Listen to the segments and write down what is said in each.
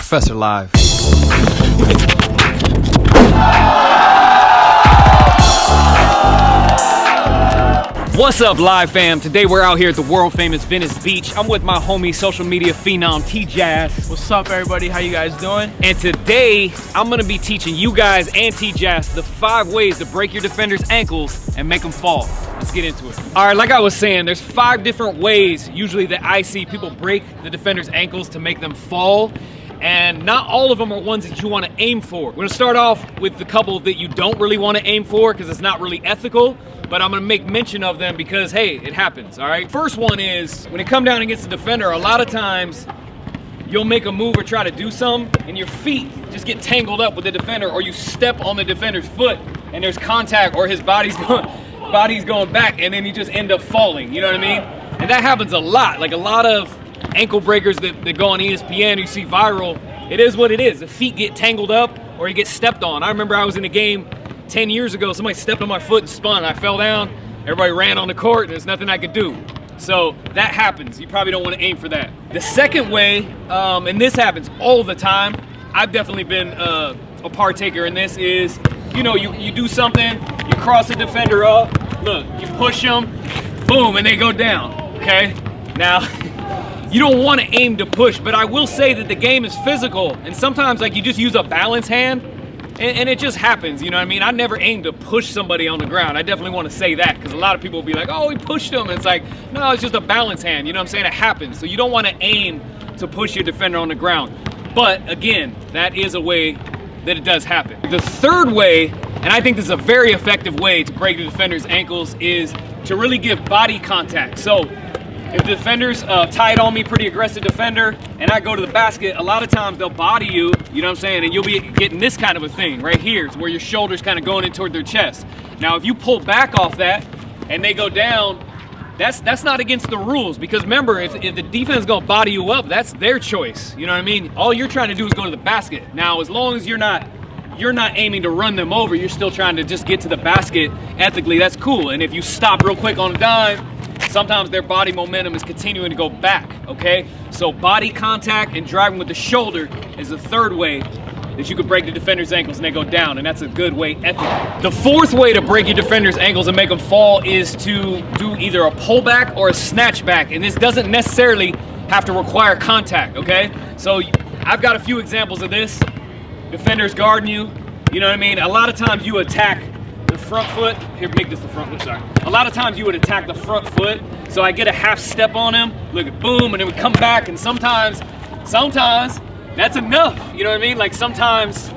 Professor Live. What's up, Live fam? Today we're out here at the world famous Venice Beach. I'm with my homie, social media phenom, TJass. What's up, everybody? How you guys doing? And today, I'm gonna be teaching you guys and TJass the 5 ways to break your defender's ankles and make them fall. Let's get into it. All right, like I was saying, there's 5 different ways usually that I see people break the defender's ankles to make them fall. And not all of them are ones that you want to aim for. We're gonna start off with the couple that you don't really want to aim for because it's not really ethical, but I'm gonna make mention of them because, hey, it happens, all right? First one is, when it comes down against the defender, a lot of times you'll make a move or try to do something and your feet just get tangled up with the defender, or you step on the defender's foot and there's contact, or his body's going back, and then you just end up falling, you know what I mean? And that happens a lot. Like a lot of ankle breakers that go on ESPN, you see viral, it is what it is. The feet get tangled up or you get stepped on. I remember I was in a game 10 years ago, somebody stepped on my foot and spun. I fell down, everybody ran on the court, and there's nothing I could do. So that happens. You probably don't want to aim for that. The second way, and this happens all the time, I've definitely been a partaker in this, is, you know, you do something, you cross the defender up, look, you push them, boom, and they go down, okay? Now, you don't want to aim to push, but I will say that the game is physical, and sometimes like you just use a balance hand, and it just happens, you know what I mean? I never aim to push somebody on the ground. I definitely want to say that, because a lot of people will be like, oh, he pushed him, and it's like, no, it's just a balance hand, you know what I'm saying? It happens, so you don't want to aim to push your defender on the ground. But again, that is a way that it does happen. The third way, and I think this is a very effective way to break the defender's ankles, is to really give body contact. So if the defender's tied on me, pretty aggressive defender, and I go to the basket, a lot of times they'll body you, you know what I'm saying, and you'll be getting this kind of a thing right here, where your shoulder's kind of going in toward their chest. Now, if you pull back off that and they go down, that's not against the rules, because remember, if the defense is gonna body you up, that's their choice, you know what I mean? All you're trying to do is go to the basket. Now, as long as you're not aiming to run them over, you're still trying to just get to the basket ethically, that's cool. And if you stop real quick on a dime, sometimes their body momentum is continuing to go back, okay? So body contact and driving with the shoulder is the third way that you could break the defender's ankles and they go down, and that's a good way ethically. The fourth way to break your defender's ankles and make them fall is to do either a pullback or a snatchback, and this doesn't necessarily have to require contact, okay? So I've got a few examples of this. Defenders guarding you, you know what I mean? A lot of times you attack the front foot. Here, make this the front foot, sorry. A lot of times you would attack the front foot, so I get a half step on him, look at boom, and then we come back, and sometimes that's enough, you know what I mean? Like sometimes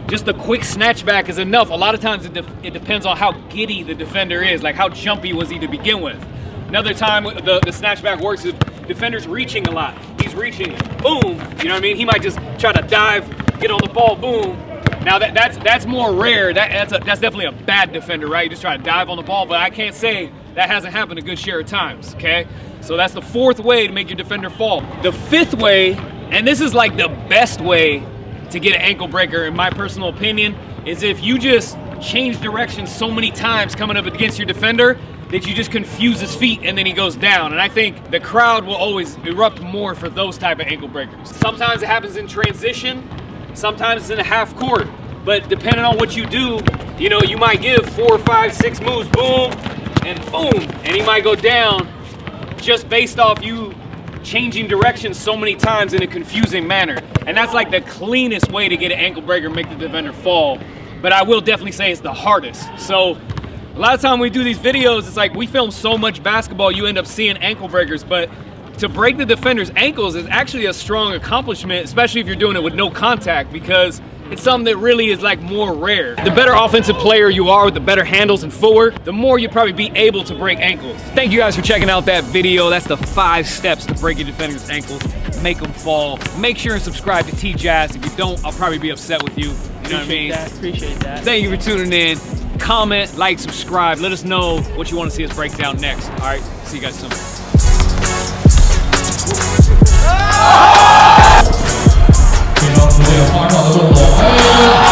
just a quick snatchback is enough. A lot of times it depends on how giddy the defender is, like how jumpy was he to begin with. Another time the snatchback works if defender's reaching a lot. He's reaching, boom, you know what I mean? He might just try to dive, get on the ball, boom. Now that's more rare. That's definitely a bad defender, right? You just try to dive on the ball, but I can't say that hasn't happened a good share of times, okay? So that's the fourth way to make your defender fall. The fifth way, and this is like the best way to get an ankle breaker in my personal opinion, is if you just change direction so many times coming up against your defender that you just confuse his feet and then he goes down. And I think the crowd will always erupt more for those type of ankle breakers. Sometimes it happens in transition, sometimes it's in a half court, but depending on what you do, you know, you might give 4, 5, 6 moves, boom, and he might go down just based off you changing directions so many times in a confusing manner. And that's like the cleanest way to get an ankle breaker and make the defender fall. But I will definitely say it's the hardest. So a lot of time when we do these videos, it's like we film so much basketball, you end up seeing ankle breakers, but to break the defender's ankles is actually a strong accomplishment, especially if you're doing it with no contact, because it's something that really is like more rare. The better offensive player you are with the better handles and footwork, the more you'll probably be able to break ankles. Thank you guys for checking out that video. That's the 5 steps to break your defender's ankles, make them fall. Make sure and subscribe to TJass. If you don't, I'll probably be upset with you. You know what I mean? Appreciate that. Thank you for tuning in. Comment, like, subscribe. Let us know what you want to see us break down next. All right, see you guys soon. Thì nó đều nói là